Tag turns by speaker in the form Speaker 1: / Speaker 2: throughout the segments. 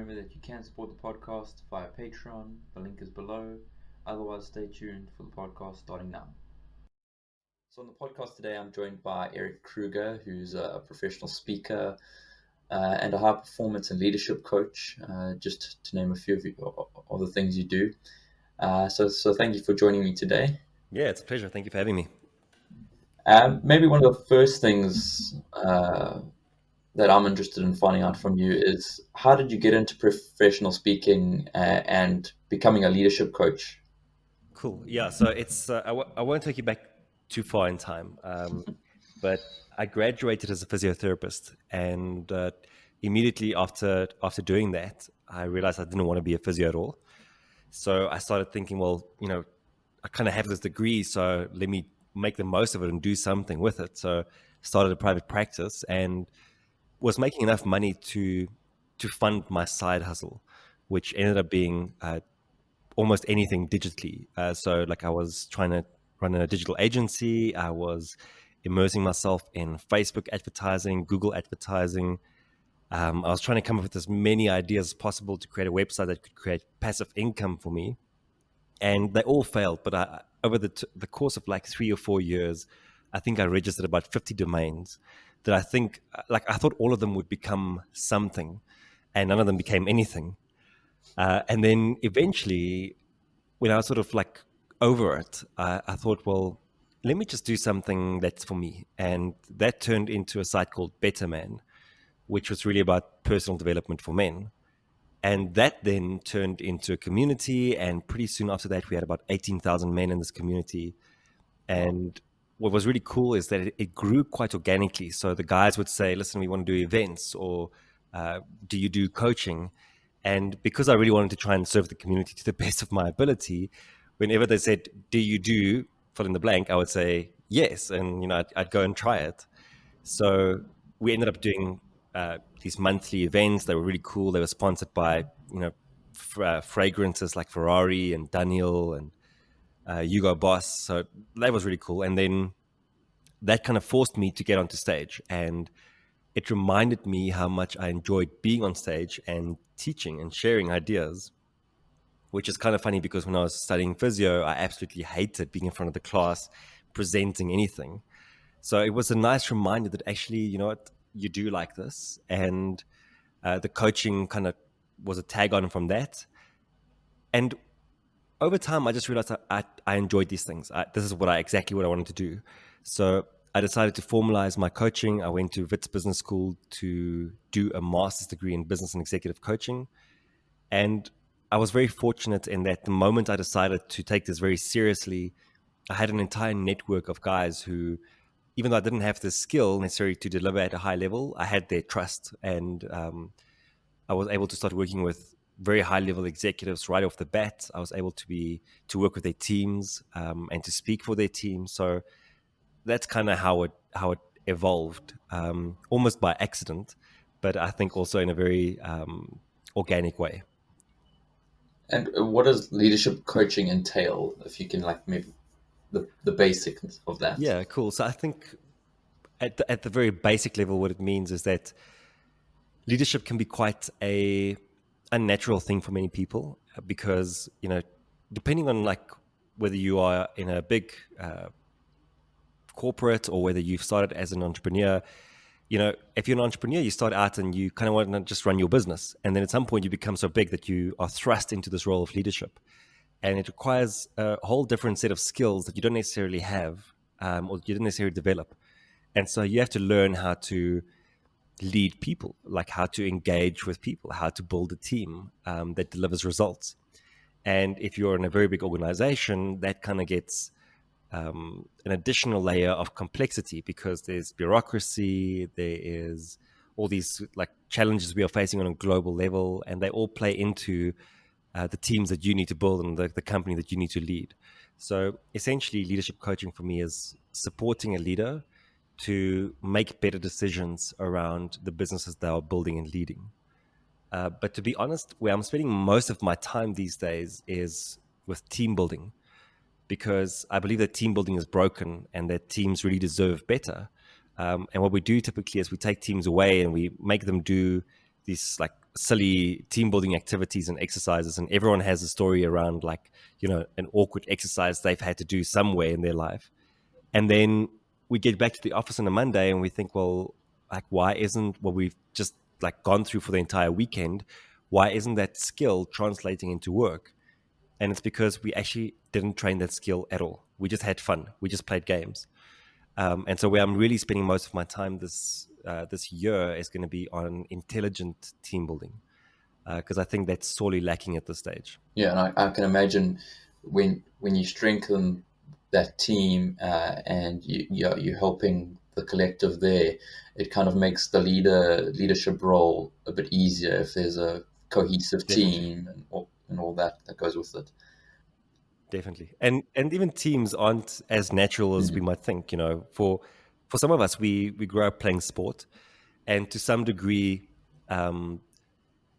Speaker 1: Remember that you can support the podcast via Patreon. The link is below. Otherwise, stay tuned for the podcast starting now. So, on the podcast today, I'm joined by Erik Kruger, who's a professional speaker and a high performance and leadership coach, just to name a few of the things you do. So thank you for joining me today.
Speaker 2: Yeah, it's a pleasure. Thank you for having me.
Speaker 1: Maybe one of the first things that I'm interested in finding out from you is how did you get into professional speaking and becoming a leadership coach?
Speaker 2: Cool. Yeah, so I won't take you back too far in time, but I graduated as a physiotherapist, and immediately after doing that, I realized I didn't want to be a physio at all. So I started thinking, well, I kind of have this degree, so let me make the most of it and do something with it. So started a private practice and was making enough money to fund my side hustle, which ended up being almost anything digitally. So, like, I was trying to run a digital agency. I was immersing myself in Facebook advertising, Google advertising. I was trying to come up with as many ideas as possible to create a website that could create passive income for me, and they all failed. But over the course of like 3 or 4 years, I think I registered about 50 domains that I think, like, I thought all of them would become something, and none of them became anything. And then eventually, when I was sort of like over it, I thought, well, let me just do something that's for me. And that turned into a site called Better Man, which was really about personal development for men. And that then turned into a community. And pretty soon after that, we had about 18,000 men in this community. And what was really cool is that it grew quite organically. So the guys would say, listen, we want to do events, or do you do coaching? And because I really wanted to try and serve the community to the best of my ability, whenever they said, do you do fill in the blank, I would say yes. And, I'd go and try it. So we ended up doing these monthly events. They were really cool. They were sponsored by, fragrances like Ferrari and Daniel and Hugo Boss. So that was really cool. And then that kind of forced me to get onto stage. And it reminded me how much I enjoyed being on stage and teaching and sharing ideas, which is kind of funny because when I was studying physio, I absolutely hated being in front of the class presenting anything. So it was a nice reminder that actually, you know what, you do like this. And the coaching kind of was a tag on from that. And over time, I just realized I enjoyed these things. This is exactly what I wanted to do. So I decided to formalize my coaching. I went to Wits Business School to do a master's degree in business and executive coaching. And I was very fortunate in that the moment I decided to take this very seriously, I had an entire network of guys who, even though I didn't have the skill necessary to deliver at a high level, I had their trust. And I was able to start working with very high level executives right off the bat. I was able to work with their teams and to speak for their team. So that's kind of how it evolved, almost by accident, but I think also in a very organic way.
Speaker 1: And what does leadership coaching entail? If you can, like, maybe the basics of that.
Speaker 2: Yeah, cool. So I think at the very basic level, what it means is that leadership can be quite a unnatural thing for many people because, depending on like whether you are in a big corporate or whether you've started as an entrepreneur, if you're an entrepreneur, you start out and you kind of want to just run your business. And then at some point you become so big that you are thrust into this role of leadership. And it requires a whole different set of skills that you don't necessarily have or you don't necessarily develop. And so you have to learn how to lead people, like how to engage with people, how to build a team that delivers results. And if you're in a very big organization, that kind of gets an additional layer of complexity because there's bureaucracy, there is all these like challenges we are facing on a global level, and they all play into the teams that you need to build and the company that you need to lead. So essentially, leadership coaching for me is supporting a leader to make better decisions around the businesses they are building and leading. But to be honest, where I'm spending most of my time these days is with team building, because I believe that team building is broken and that teams really deserve better. And what we do typically is we take teams away and we make them do these like silly team building activities and exercises, and everyone has a story around, like, an awkward exercise they've had to do somewhere in their life. And then we get back to the office on a Monday and we think, well, like, why isn't what we've just like gone through for the entire weekend, why isn't that skill translating into work? And it's because we actually didn't train that skill at all. We just had fun. We just played games. And so where I'm really spending most of my time this year is going to be on intelligent team building, because I think that's sorely lacking at this stage.
Speaker 1: Yeah, and I can imagine when you strengthen that team, and you're helping the collective there, it kind of makes the leadership role a bit easier if there's a cohesive
Speaker 2: Definitely.
Speaker 1: team and all that goes with it.
Speaker 2: Definitely. And even teams aren't as natural as we
Speaker 1: Mm.
Speaker 2: might think. For some of us, we grew up playing sport, and to some degree, um,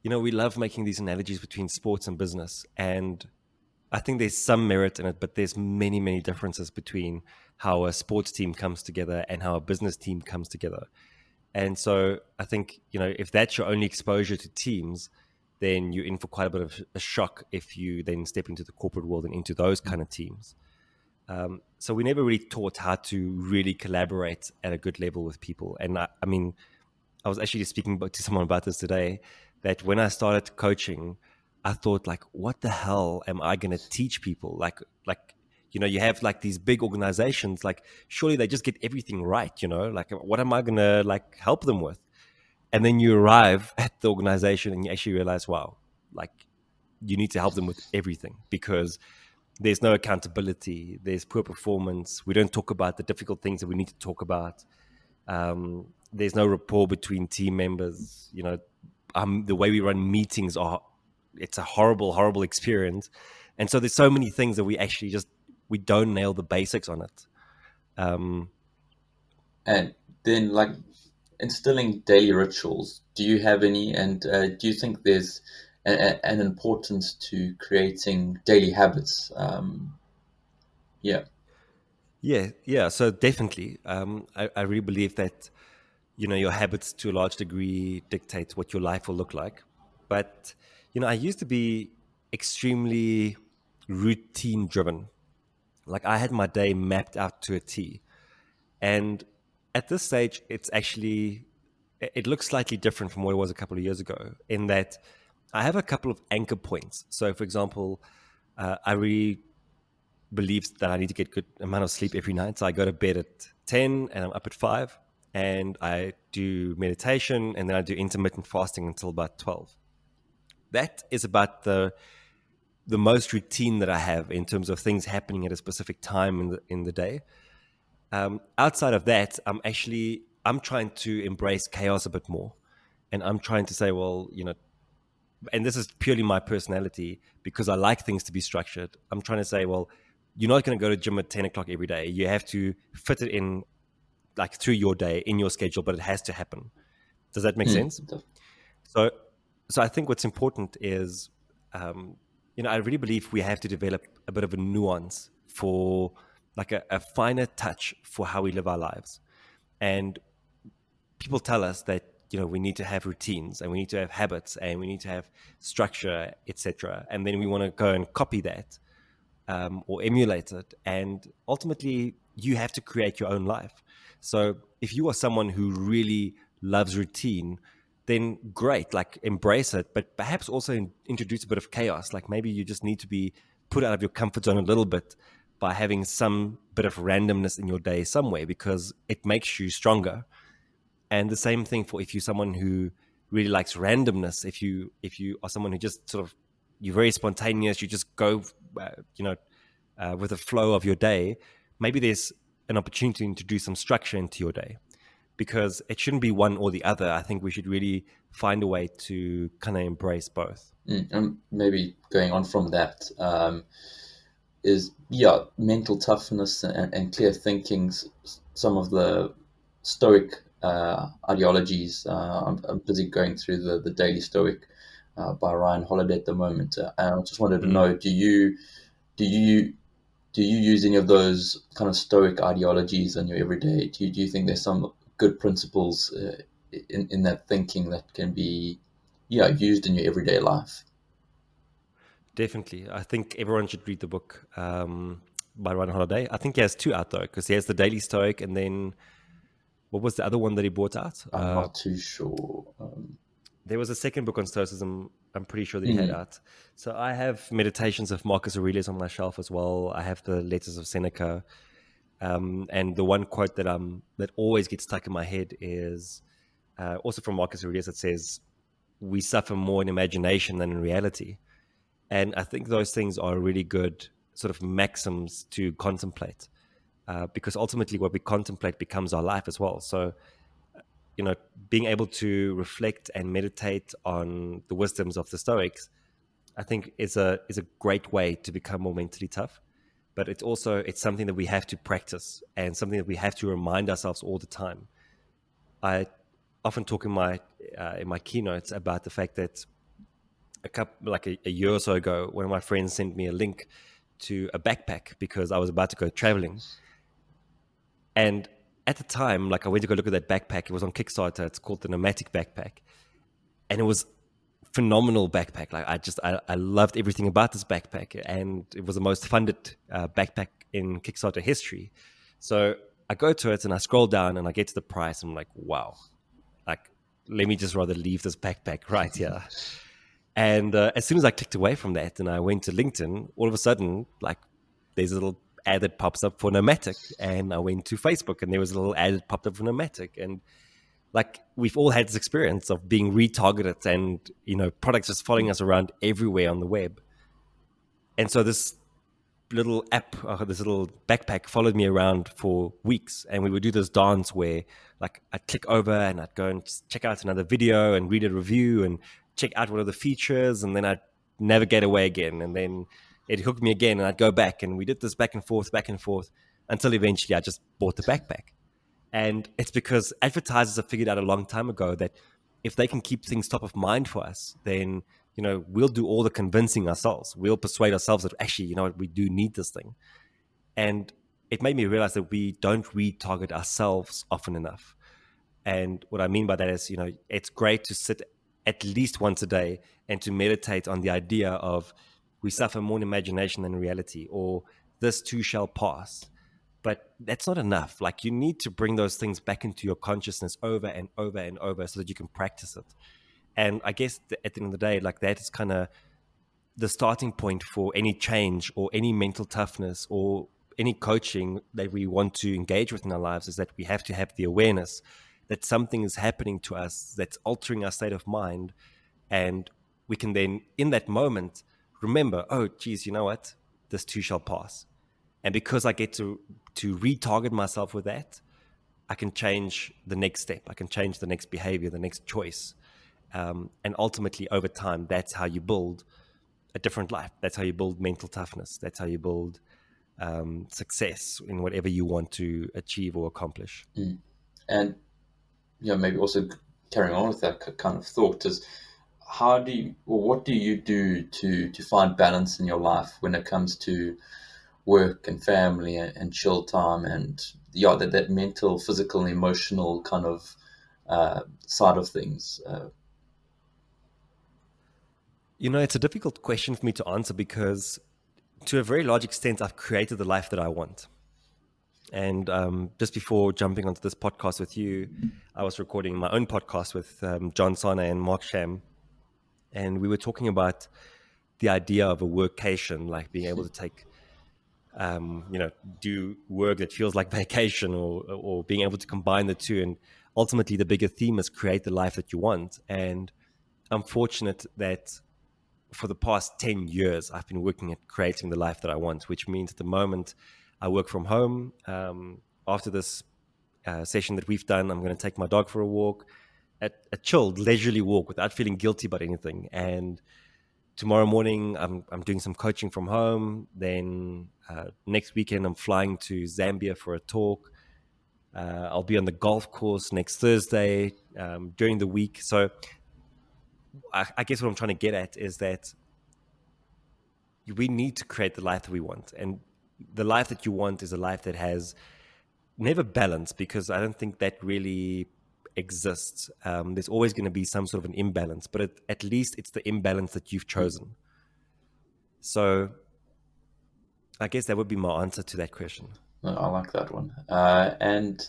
Speaker 2: we love making these analogies between sports and business. And I think there's some merit in it, but there's many, many differences between how a sports team comes together and how a business team comes together. And so I think, if that's your only exposure to teams, then you're in for quite a bit of a shock if you then step into the corporate world and into those kind of teams. So we never really taught how to really collaborate at a good level with people. And I mean, I was actually speaking to someone about this today, that when I started coaching, I thought, like, what the hell am I going to teach people? Like, you have like these big organizations, like surely they just get everything right, like what am I going to like help them with? And then you arrive at the organization and you actually realize, wow, like you need to help them with everything, because there's no accountability, there's poor performance. We don't talk about the difficult things that we need to talk about. There's no rapport between team members. The way we run meetings it's a horrible, horrible experience. And so there's so many things that we actually we don't nail the basics on it. Um,
Speaker 1: And then, like, instilling daily rituals. Do you have any? And do you think there's an importance to creating daily habits? Yeah.
Speaker 2: yeah, yeah. So definitely, I really believe that your habits to a large degree dictate what your life will look like. But I used to be extremely routine driven. Like I had my day mapped out to a T. And at this stage, it looks slightly different from what it was a couple of years ago, in that I have a couple of anchor points. So, for example, I really believe that I need to get good amount of sleep every night. So I go to bed at 10 and I'm up at 5, and I do meditation, and then I do intermittent fasting until about 12. That is about the most routine that I have in terms of things happening at a specific time in the day. Outside of that, I'm trying to embrace chaos a bit more, and I'm trying to say, well, and this is purely my personality, because I like things to be structured. I'm trying to say, well, you're not going to go to gym at 10 o'clock every day. You have to fit it in, like, through your day in your schedule, but it has to happen. Does that make sense?
Speaker 1: Mm.
Speaker 2: So, so I think what's important is, I really believe we have to develop a bit of a nuance for, like, a finer touch for how we live our lives. And people tell us that we need to have routines and we need to have habits and we need to have structure, etc. And then we want to go and copy that, or emulate it. And ultimately, you have to create your own life. So if you are someone who really loves routine, then great, like embrace it, but perhaps also introduce a bit of chaos. Like maybe you just need to be put out of your comfort zone a little bit by having some bit of randomness in your day somewhere, because it makes you stronger. And the same thing for if you're someone who really likes randomness. If you are someone who just sort of, you're very spontaneous, you just go, with the flow of your day. Maybe there's an opportunity to do some structure into your day, because it shouldn't be one or the other. I think we should really find a way to kind of embrace both.
Speaker 1: And maybe going on from that, is, yeah, mental toughness and clear thinking. Some of the Stoic ideologies. I'm busy going through the Daily Stoic by Ryan Holiday at the moment, and I just wanted to
Speaker 2: Mm.
Speaker 1: know: do you do you use any of those kind of Stoic ideologies in your everyday? Do you think there's some good principles in that thinking that can be, used in your everyday life.
Speaker 2: Definitely. I think everyone should read the book by Ryan Holiday. I think he has two out though, because he has the Daily Stoic, and then what was the other one that he brought out?
Speaker 1: I'm not too sure.
Speaker 2: There was a second book on Stoicism, I'm pretty sure that he had
Speaker 1: Mm,
Speaker 2: out. So I have Meditations of Marcus Aurelius on my shelf as well. I have the Letters of Seneca. And the one quote that always gets stuck in my head is also from Marcus Aurelius. It says, "We suffer more in imagination than in reality." And I think those things are really good sort of maxims to contemplate, because ultimately what we contemplate becomes our life as well. So, being able to reflect and meditate on the wisdoms of the Stoics, I think is a great way to become more mentally tough. But it's something that we have to practice, and something that we have to remind ourselves all the time. I often talk in my keynotes about the fact that a year or so ago, one of my friends sent me a link to a backpack because I was about to go traveling. And at the time, like, I went to go look at that backpack. It was on Kickstarter. It's called the Nomadic Backpack, and it was phenomenal backpack. Like, I loved everything about this backpack, and it was the most funded backpack in Kickstarter history. So I go to it and I scroll down and I get to the price. And I'm like, wow, like, let me just rather leave this backpack right here. And as soon as I clicked away from that and I went to LinkedIn, all of a sudden, like, there's a little ad that pops up for Nomadic. And I went to Facebook and there was a little ad that popped up for Nomadic. And like, we've all had this experience of being retargeted and, products just following us around everywhere on the web. And so this little app, this little backpack followed me around for weeks. And we would do this dance where, like, I'd click over and I'd go and check out another video and read a review and check out one of the features. And then I'd navigate away again. And then it hooked me again and I'd go back. And we did this back and forth until eventually I just bought the backpack. And it's because advertisers have figured out a long time ago that if they can keep things top of mind for us, then, we'll do all the convincing ourselves. We'll persuade ourselves that actually, what, we do need this thing. And it made me realize that we don't retarget ourselves often enough. And what I mean by that is, it's great to sit at least once a day and to meditate on the idea of we suffer more in imagination than in reality, or this too shall pass. But that's not enough. Like, you need to bring those things back into your consciousness over and over and over so that you can practice it. And I guess at the end of the day, like, that is kind of the starting point for any change or any mental toughness or any coaching that we want to engage with in our lives, is that we have to have the awareness that something is happening to us that's altering our state of mind. And we can then, in that moment, remember, oh, geez, you know what? This too shall pass. And because I get to retarget myself with that, I can change the next step. I can change the next behavior, the next choice. And ultimately, over time, that's how you build a different life. That's how you build mental toughness. That's how you build success in whatever you want to achieve or accomplish.
Speaker 1: mm. And maybe also carrying on with that kind of thought is, what do you do to find balance in your life when it comes to work and family and chill time and that mental, physical, and emotional kind of side of things?
Speaker 2: It's a difficult question for me to answer because, to a very large extent, I've created the life that I want. And just before jumping onto this podcast with you, I was recording my own podcast with John Sana and Mark Sham. And we were talking about the idea of a workcation, like being able to take, do work that feels like vacation, or being able to combine the two. And ultimately, the bigger theme is create the life that you want. And I'm fortunate that for the past 10 years, I've been working at creating the life that I want, which means at the moment I work from home. After this session that we've done, I'm going to take my dog for a walk, a chilled, leisurely walk without feeling guilty about anything. And tomorrow morning, I'm doing some coaching from home. Then next weekend, I'm flying to Zambia for a talk. I'll be on the golf course next Thursday during the week. So I guess what I'm trying to get at is that we need to create the life that we want. And the life that you want is a life that has never balance, because I don't think that really exists. There's always going to be some sort of an imbalance, but at least it's the imbalance that you've chosen. So I guess that would be my answer to that question.
Speaker 1: No, I like that one. And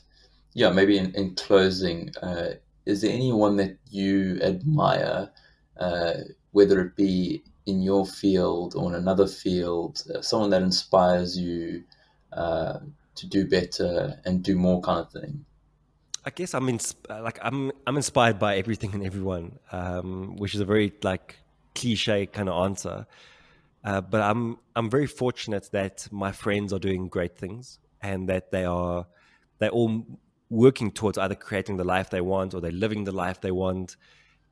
Speaker 1: yeah, maybe in closing, is there anyone that you admire, uh, whether it be in your field or in another field, someone that inspires you uh, to do better and do more kind of thing?
Speaker 2: I guess I'm inspired by everything and everyone, which is a very like cliche kind of answer. But I'm very fortunate that my friends are doing great things and that they're all working towards either creating the life they want or they're living the life they want,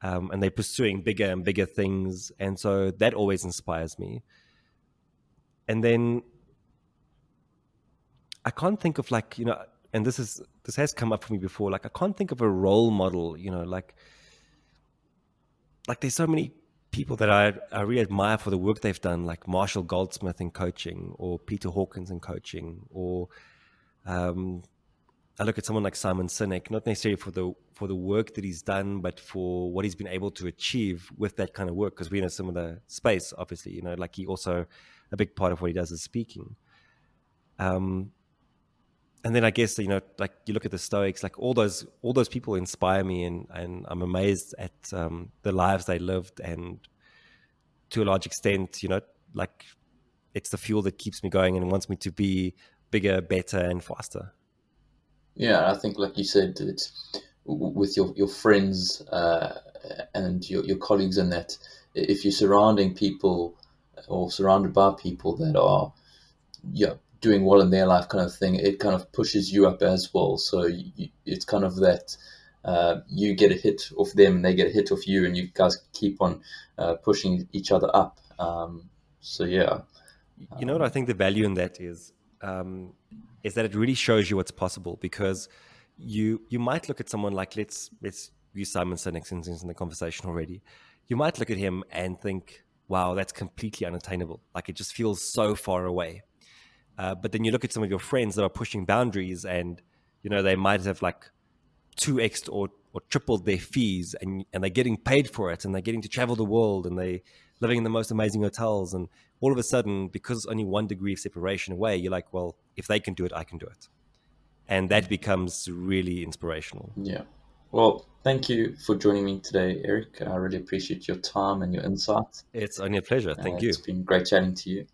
Speaker 2: and they're pursuing bigger and bigger things, and so that always inspires me. And then I can't think of like, and this has come up for me before. Like I can't think of a role model, like there's so many people that I really admire for the work they've done, like Marshall Goldsmith in coaching, or Peter Hawkins in coaching, or um, I look at someone like Simon Sinek, not necessarily for the work that he's done, but for what he's been able to achieve with that kind of work. Because we're in a similar space, obviously, like he also a big part of what he does is speaking. And then I guess like you look at the Stoics, like all those people inspire me, and I'm amazed at the lives they lived, and to a large extent, like it's the fuel that keeps me going and wants me to be bigger, better, and faster.
Speaker 1: Yeah, I think, like you said, it's with your friends and your colleagues, and that if you're surrounding people or surrounded by people that are, yeah, doing well in their life kind of thing, it kind of pushes you up as well. So it's kind of that you get a hit off them and they get a hit off you, and you guys keep on pushing each other up. So yeah.
Speaker 2: You know what I think the value in that is that it really shows you what's possible, because you might look at someone like, let's use Simon Sinek, since he's in the conversation already. You might look at him and think, wow, that's completely unattainable. Like it just feels so far away. But then you look at some of your friends that are pushing boundaries, and they might have like 2x or tripled their fees, and they're getting paid for it, and they're getting to travel the world, and they living in the most amazing hotels, and all of a sudden, because only 1 degree of separation away, you're like, well, if they can do it, I can do it. And that becomes really inspirational.
Speaker 1: Yeah. Well, thank you for joining me today, Erik. I really appreciate your time and your insights.
Speaker 2: It's only a pleasure. Thank you.
Speaker 1: It's been great chatting to you.